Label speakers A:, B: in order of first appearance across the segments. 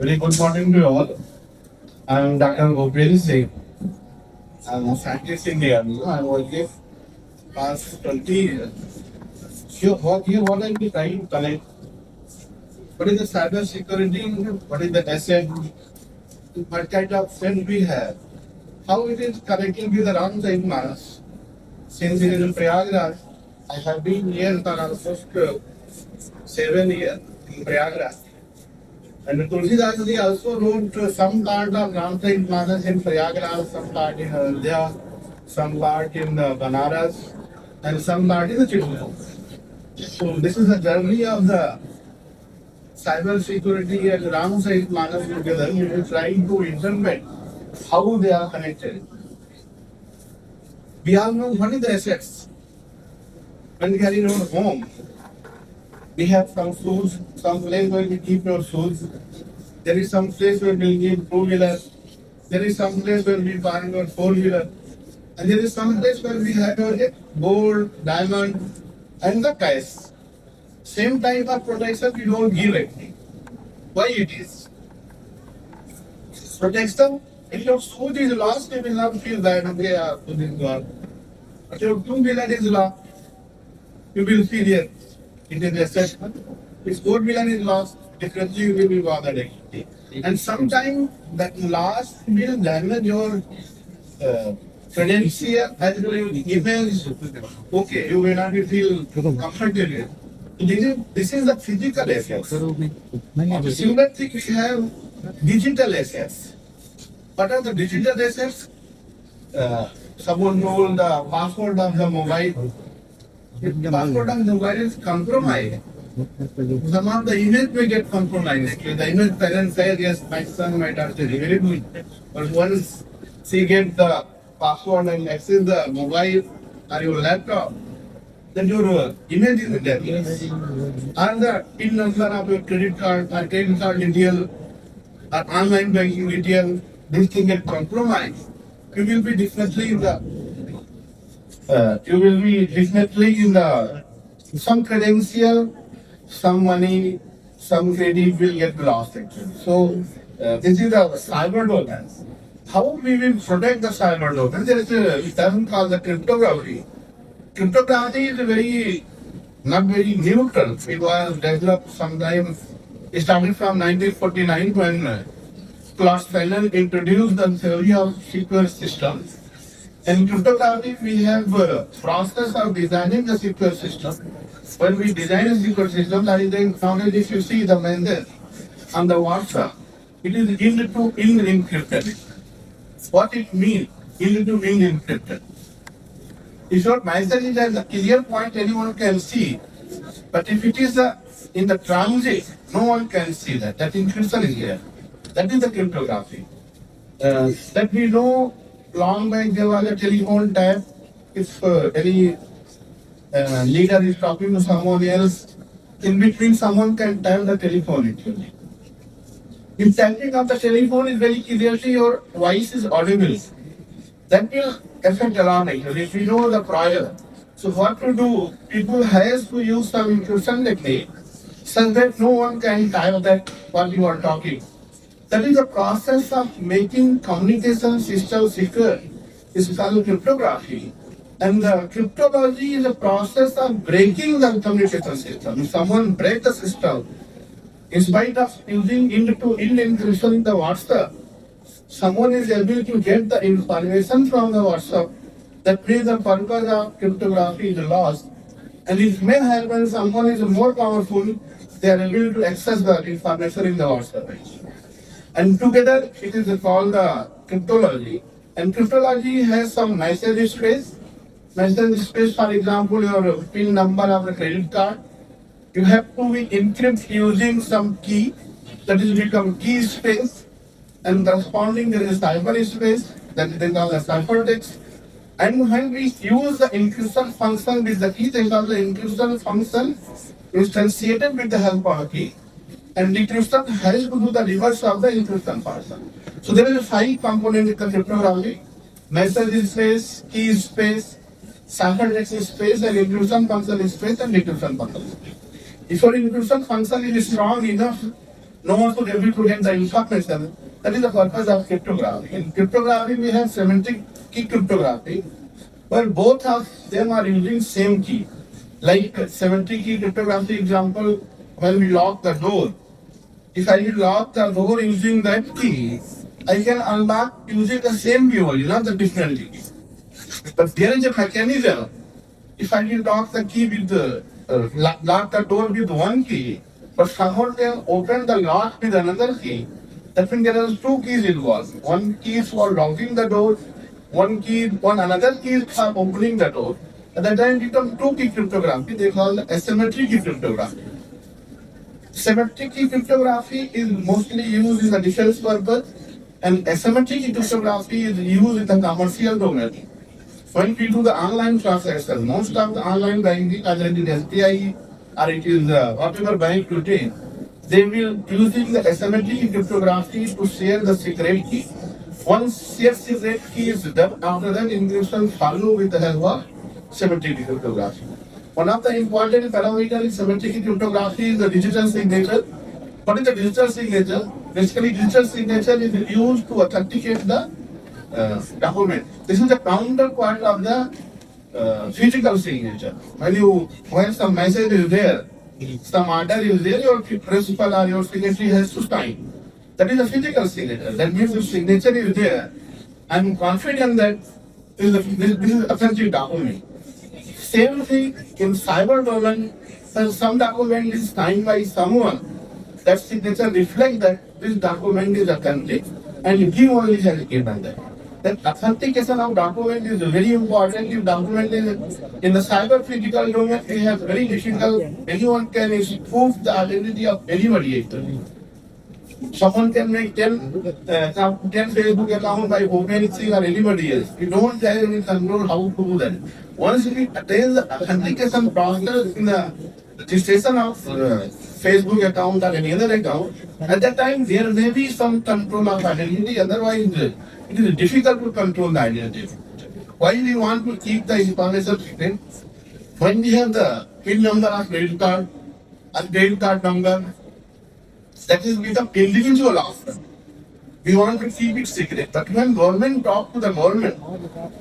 A: Very good morning to you all. I'm Dr. Gopal Singh. I'm a scientist in the army. I work here past 20 years. Here, what I'll be trying to connect. What is the cyber security? What is the asset? What kind of friend we have? How it is connecting with the Ramside Manas? Since it is in Prayagraj, I have been here for almost 7 years in Prayagraj. And Tulsidas ji also wrote some part of Ramside Manas in Prayagraj, some part in Ayodhya, some part in Banaras, and some part in the Chittoor. So this is the journey of the cyber security and Ramside Manas together. We are trying to interpret how they are connected. We all know what is the assets. When we are in our home, we have some shoes, some place where we keep our shoes. There is some place where we keep two-wheeler. There is some place where we buy our four-wheeler. And there is some place where we have our gold, diamond, and the cash. Same type of protection we don't give it. Why it is? Protection, if your shoes is lost, you will not feel bad. Okay, shoes is gone. But your two-wheeler is lost, you will feel it. It is assessment. If four-wheeler is lost, definitely you will be bothered. And sometimes that loss will damage your credential as well as image. Okay, you will not feel comfortable. This is the physical assets. Similar thing we have digital assets. What are the digital assets? Someone told the password of the mobile. If the password of the mobile is compromised, some of the image may get compromised. The image parents say, yes, my son, my daughter is very good. But once she gets the password and access the mobile or your laptop, then your image is there. And the PIN number of your credit card or credit card detail or online banking detail, this thing get compromised. You will be definitely in the some credential, some money, some credit will get lost actually. So this is the cyber domains. How we will protect the cyber domain? There is a term called the cryptography. Cryptography is not very new term. It was developed sometime, it started from 1949 when Klaus Fellner introduced the theory of secure systems. In cryptography, we have a process of designing the secure system. When we design a secure system, that is the nowadays if you see the message on the WhatsApp, it is in encrypted. What it means, in encrypted. It's not message is at the clear point anyone can see. But if it is in the transit, no one can see that. That encryption is there. That is the cryptography. That we know long back there was a telephone tap. If any leader is talking to someone else, in between someone can tap the telephone actually. If tapping of the telephone is very clearly your voice is audible, that will affect alarm actually. If we know the prior, so what to do? People has to use some encryption technique such that no one can tap that what you are talking. That is the process of making communication system secure. It's called cryptography. And the cryptology is a process of breaking the communication system. If someone breaks the system, in spite of using encryption in the WhatsApp, someone is able to get the information from the WhatsApp. That means the purpose of cryptography is lost. And it may happen someone is more powerful, they are able to access the information in the WhatsApp. And together it is called the cryptology. And cryptology has some message space. Message space, for example, your PIN number of the credit card. You have to be encrypt using some key that is become key space. And corresponding there is cyber space that is called the ciphertext. And when we use the encryption function with the key, they call the encryption function instantiated with the help of a key. And decryption has to do the reverse of the encryption function. So there is a 5 component in cryptography: message space, key space, ciphertext space, and encryption function space, and decryption function. If your encryption function is strong enough, no one should able to get the information. That is the purpose of cryptography. In cryptography, we have semantic key cryptography, where both of them are using same key. Like semantic key cryptography example, when we lock the door, if I lock the door using that key, I can unlock using the same key only, not the different key. But there is a mechanism. If I will lock the key with the lock the door with one key, but somehow can open the lock with another key, that means there are two keys involved. One key is for locking the door, one another key is for opening the door. At that time, it becomes two key cryptography. They call it asymmetric key cryptography. Symmetric key cryptography is mostly used in the defense purpose, and asymmetric key cryptography is used in the commercial domain. When we do the online transactions, most of the online banking, either it is SBI or it is whatever bank you take, they will using the asymmetric cryptography to share the secret key. Once share secret key is done, after that encryption follow with the help of symmetric cryptography. One of the important parameters in symmetric cryptography is the digital signature. What is the digital signature? Basically, digital signature is used to authenticate the document. This is the counterpart of the physical signature. When some message is there, some order is there, your principal or your signatory has to sign. That is a physical signature. That means the signature is there. I am confident that this is authentic document. Same thing in cyber domain, when some document is signed by someone, that signature reflects that this document is authentic and he only has given that. That authentication of document is very important. If document is in the cyber physical domain, it is very difficult. Anyone can prove the identity of anybody. Someone can make 10 Facebook account by OpenSea or anybody else. You don't have any control how to do that. Once you attain the authentication process in the registration of Facebook account or any other account, at that time there may be some control of identity. Otherwise, it is difficult to control the identity. Why we want to keep the information secret? When we have the PIN number of credit card or credit card number, that is become individual often. We want to keep it secret. But when government talk to the government,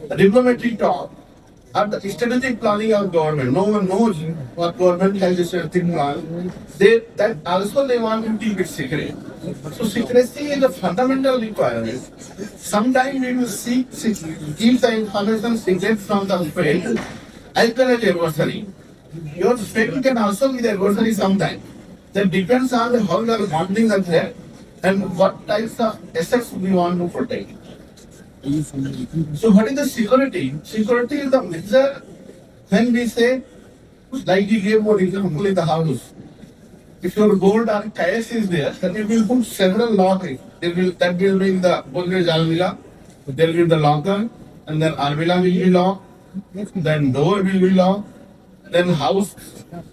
A: the diplomatic talk, or the strategic planning of government, no one knows what government has a strategic plan. That also they want to keep it secret. So secrecy is a fundamental requirement. Sometimes we will keep the information secret from the friend as well as adversary. Your friend can also be the adversary sometimes. That depends on how you are modeling the threat and what types of assets we want to protect. So what is the security? Security is the measure when we say, like we gave one example in the house. If your gold or cash is there, then you will put several locks. That will be in the Godrej Almira, there will be the locker, and then Almira will be locked, then door will be locked, then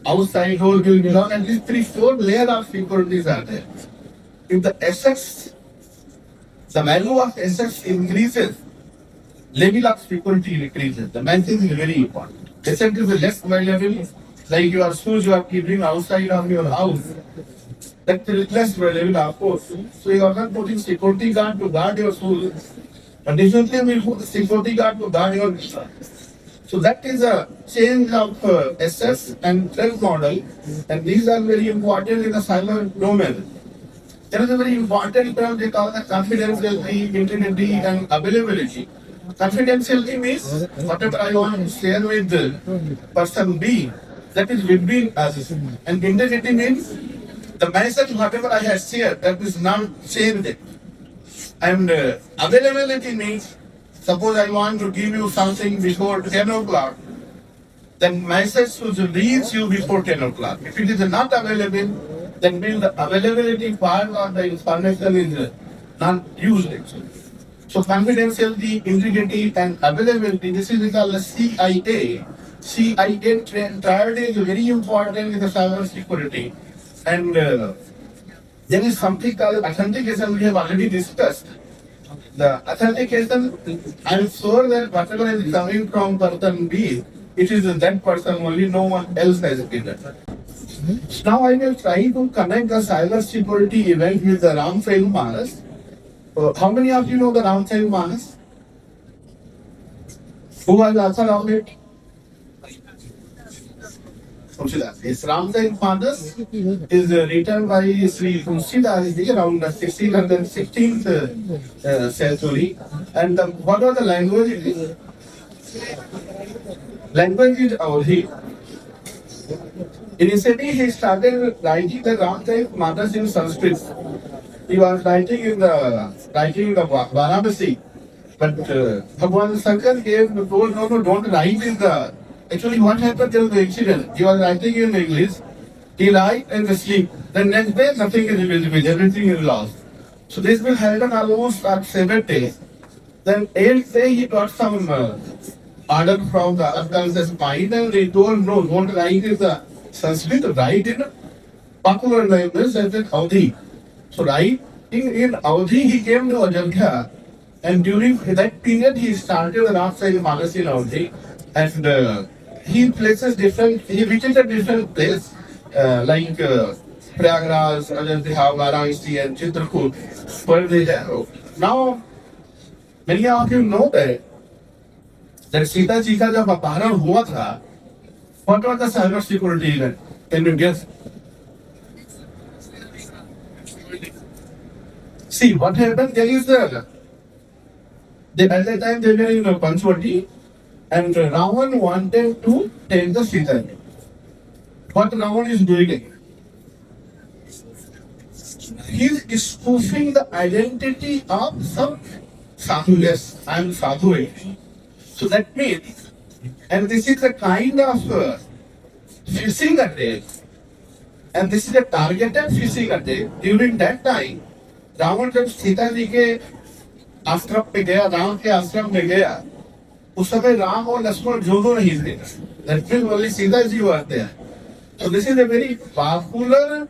A: outside door will be locked, and these 3-4 layers of securities are there. If the assets, the value of assets increases, level of security increases. The message is very important. Asset is less valuable, like your shoes you are keeping outside of your house. That is less valuable, of course. So you are not putting security guard to guard your shoes, but definitely we put the security guard to guard your visa. So that is a change of assets and threat model, and these are very important in the cyber domain. There is a very important term they call the confidentiality, integrity, and availability. Confidentiality means whatever I want to share with person B, that is between us. And integrity means the message whatever I have shared, that is not shared. And availability means, suppose I want to give you something before 10 o'clock, then message should reach you before 10 o'clock. If it is not available, then means the availability part of the information is not used actually. So confidentiality, integrity, and availability, this is called the CIA. CIA triad is very important in the cyber security. And there is something called authentication we have already discussed. The authentication, I am sure that whatever is coming from person B, it is that person only, no one else has given. So now I will try to connect the cyber security event with the Ramcharan Manas. How many of you know the Ramcharan Manas? Who has answered on it? Yes, Ramcharan Manas is written by Sri Tulsidas Ji around the 1616th century. And what was the language? Language is Awadhi. Initially, he started writing the Ramcharan Manas in Sanskrit. He was writing in the Varanasi. But Bhagwan Shankar told, no, don't write in the. Actually, what happened there was the incident. He was writing in English. He write and sleep. The next day, nothing is visible. Everything is lost. So this will happen almost at 7 days. Then 8th day, he got some order from the unconscious mind, and they told, no, don't write in the Sanskrit, write in popular language as in Awadhi. So writing in Awadhi, he came to Ajodhya. And during that period, he started the Ramcharan Manas in Awadhi, and he visited different places like Prayagraj, Ajodhya, Varanasi, and Chitrakoot, where they have. Now, many of you know that Sita Ji का जब अपहरण हुआ था, what was the cyber security event? Can you guess? See, what happened there is at that time they were in Panchvati, and Ravan wanted to take the Sita. What Ravan is doing? He is spoofing the identity of some sadhu. Yes, I am sadhu. So that means, and this is a kind of phishing attack, and this is a targeted phishing attack. During that time, Ravan जब सीता जी के आश्रम पे गया, राम के आश्रम में गया, उस समय राम और लक्ष्मण दोनों नहीं थे. That means only Sita ji was there. So this is a very popular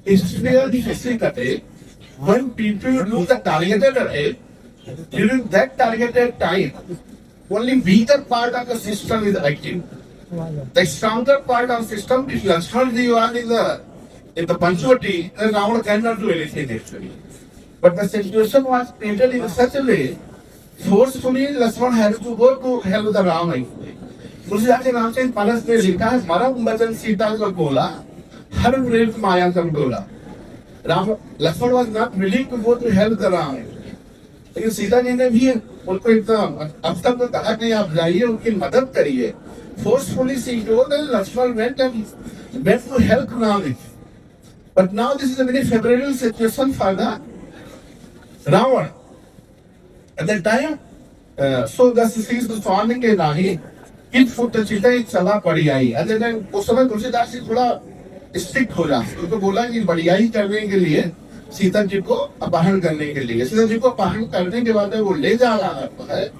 A: Israel phishing attack. When people do the targeted attack, during that targeted time, only weaker part of the system is active. The stronger part of the system, if Lakshman ji was in the Panchvati, then Ravana cannot do anything actually. But the situation was created in such a way, forcefully Lakshman had to go to help the Rama. Tulsidas के नाम से पारस में लिखा है, मरम बचन सीता को बोला, हर प्रेम माया कम डोला. Lakshman was not willing to go to help the Rama. लेकिन सीता जी ने भी उनको एकदम अब तक तो कहा नहीं, आप जाइए उनकी मदद करिए. Forcefully she told and Lakshman went to help Rama. But now this is a very favorable situation for the Ravana. At that time, so the sees the farming के नाही इन फुट चीता एक सलाह पड़ी आई. At that time उस समय तुलसीदास जी थोड़ा strict हो जाते, उनको बोला कि बढ़ियाई करने के लिए सीता जी को अपहरण करने के लिए. सीता जी को अपहरण करने के बाद वो ले जा रहा है.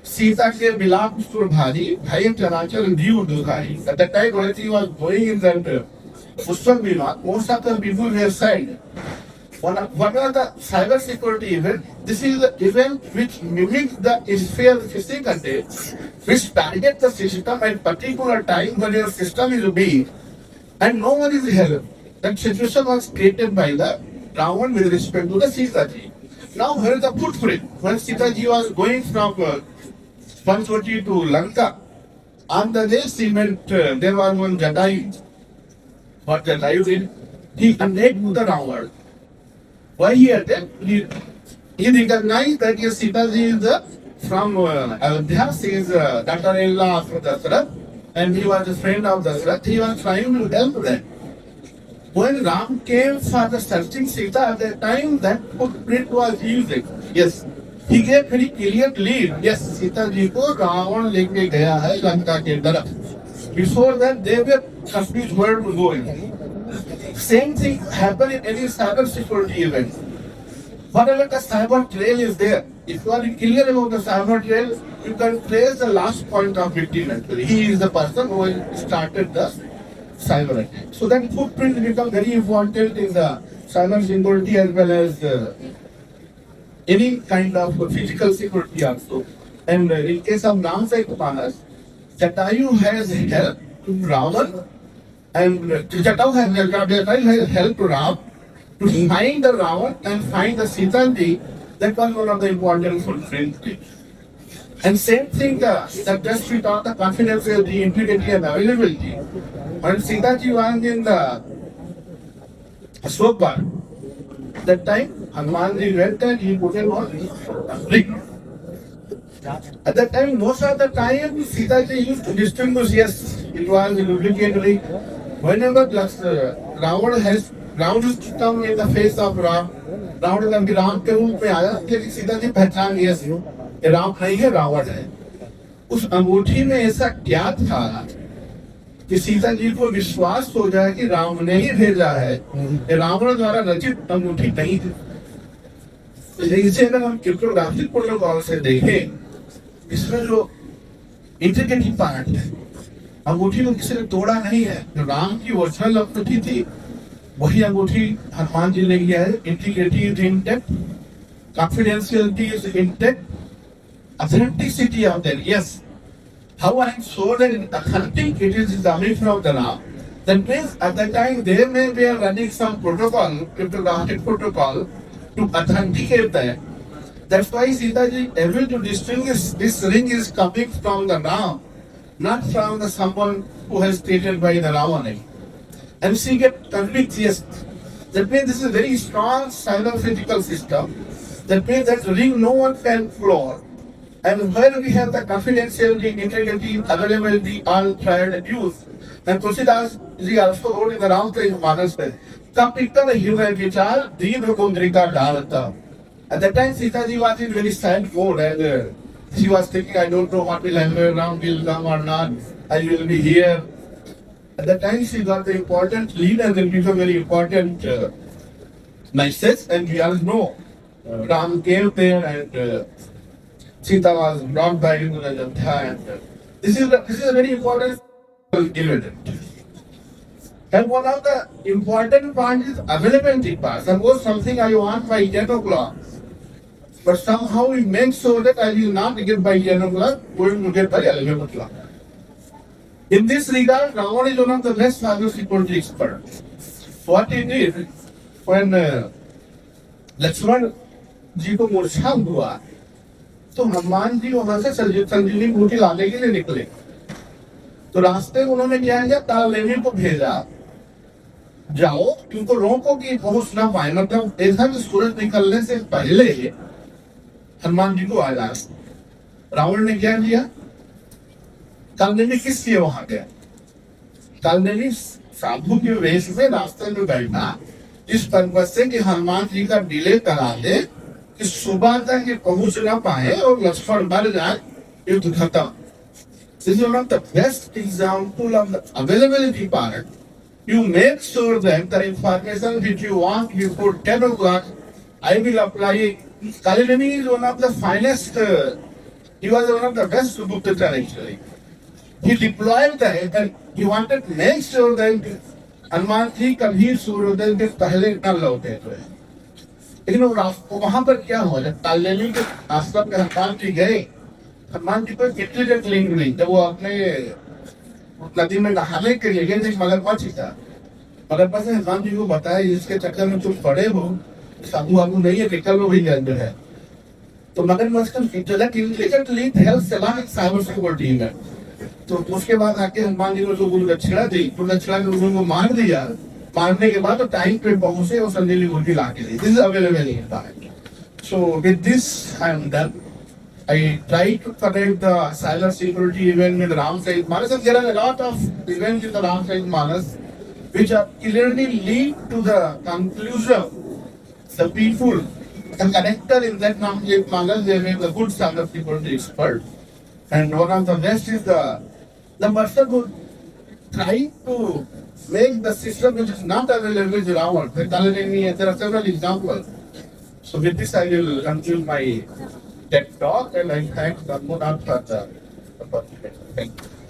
A: सीता के विलाप सुर भारी, भय चराचर जीव दुखारी. At that time when he was going in that Pushpak Viman, most of the people were sad. One of the cyber security event, this is the event which mimics the Israel phishing attack, which target the system at particular time when your system is weak and no one is helped. That situation was created by the Ravan with respect to the Sita ji. Now here is the footprint. When Sita ji was going from Panchvati to Lanka, on the way she met, there was one Jatayu. What Jatayu did? He attacked the Ravan. Why he attacked? He recognized that yes, Sita ji is from Ayodhya. She is daughter-in-law of Dasarath, and he was a friend of Dasarath. He was trying to help them. When Ram came for the searching Sita at that time, that footprint was used. Yes, he gave very clear lead. Yes, Sita ji ko Ravan leke gaya hai Lanka ke taraf. Before that, they were confused where to go. Same thing happened in any cyber security event. Whatever the cyber trail is there, if you are clear about the cyber trail, you can trace the last point of victim actually. He is the person who started the cyber attack. So that footprint becomes very important in the cyber security as well as any kind of physical security also. And in case of Ramcharan Manas, Jatayu has helped Ravan And Jatau has helped Ram to find the Ravan and find the Sita ji. That was one of the important footprints. And same thing, that just we talked the confidentiality, integrity and availability. When Sita ji was in the Ashok, that time Hanumanji went and he put him on ring. At that time, most of the time, Sita ji used to distinguish, yes, it was a lubricant ring. Whenever Ram used to come in the face of Ram, Ram के रूप में आया, लेकिन सीता जी पहचान लिया ये राम नहीं है, रावण है। उस अंगूठी में ऐसा क्या था कि सीता जी को विश्वास हो जाए कि राम ने ही भेजा है, ये रावण द्वारा रचित अंगूठी नहीं थी। इसे अगर हम क्रिप्टोग्राफिक प्रोटोकॉल से देखें, इसमें जो इंटीग्रिटी पार्ट है, अंगूठी को किसी ने तोड़ा नहीं है। जो राम की ओरिजिनल अंगूठी थी वही अंगूठी हनुमान जी ने किया है। Integrity is intact, confidentiality is intact, authenticity of that. Yes, how I am sure that authentic it is coming from the Ram. That means at that time they may be running some protocol, cryptographic protocol to authenticate that. That's why Sita ji able to distinguish this ring is coming from the Ram, not from the someone who has stated by the Ravana. And she get convinced, yes. That means this is a very strong cyber-physical system. That means that ring no one can floor. And where we have the confidentiality, integrity, availability, all tried and used. And Tulsidas ji also wrote in the Ramcharit Manas that Kapita Hira Vichal, Deeva Kundrika Dharata. At that time, Sita ji was in very sad mode and she was thinking, I don't know what will happen, Ram will come or not, I will be here. At that time, she got the important lead and then became very important message. And we all know Ram came there and Sita was brought by him to Ajodhya, and this is a very important event. And one of the important points is availability part. Suppose something I want by 10 o'clock, but somehow we make sure that I will not get by 10 o'clock, going to get by 11 o'clock. In this regard, Ravana is one of the best cybersecurity experts. What he did when Lakshman ji को मूर्छा हुआ, तो हनुमान जी वहां से संजीवनी बूटी लाने के लिए निकले। तो रास्ते में उन्होंने क्या किया, तालदेवी को भेजा, जाओ इनको रोको कि पहुंच ना पाए, मतलब ऐसा कि सूरज निकलने से पहले हनुमान जी को आ जाए। रावण ने क्या किया, तालदेवी किस लिए वहां गया, तालदेवी साधु के वेश में रास्ते में बैठा इस पर्पज से कि हनुमान जी का डिले करा दे कि सुबह तक ये पहुंच ना पाए और लक्ष्मण मर जाए, युद्ध खत्म। This is one of the best example of the availability part. You make sure that the information which you want before 10 o'clock, I will apply. Kalidani is one of the finest, he was one of the best Guptachar actually. He deployed that and he wanted to make sure that Hanuman ji कभी सूर्योदय के पहले न लौटे थे। लेकिन वहां पर क्या हुआ, जब तालदेवी के आश्रम में हनुमान जी गए, हनुमान जी को इंटेलिजेंट लिंक मिली। जब वो अपने नदी में नहाने के लिए गए, मगरमच्छ था, मगरमच्छ ने हनुमान जी को बताया इसके चक्कर में तुम पड़े हो, साधु वाधु नहीं है, निकल लो भैया अंदर है। तो मगरमच्छ का इंटेलिजेंट लिंक हेल्थ चला साइबर सिक्योरिटी में। तो उसके बाद आके हनुमान जी ने जो गुरु दक्षिणा दी, तो दक्षिणा के उन्होंने मार दिया, मारने के बाद तो टाइम पे पहुंचे और संजीवनी बूटी ला के दी। This is available in that. So with this I am done. I try to connect the cyber security event with Ramcharit Manas, and there are a lot of events in the Ramcharit Manas which are clearly lead to the conclusion. The people, the connector in that Ramcharit Manas, they make the good cyber security expert. And one of the best is the person who try to make the system which is not available with Ravan. There are several examples. So with this I will conclude my TED talk, and I thank Dharmonath for the opportunity. Thank you.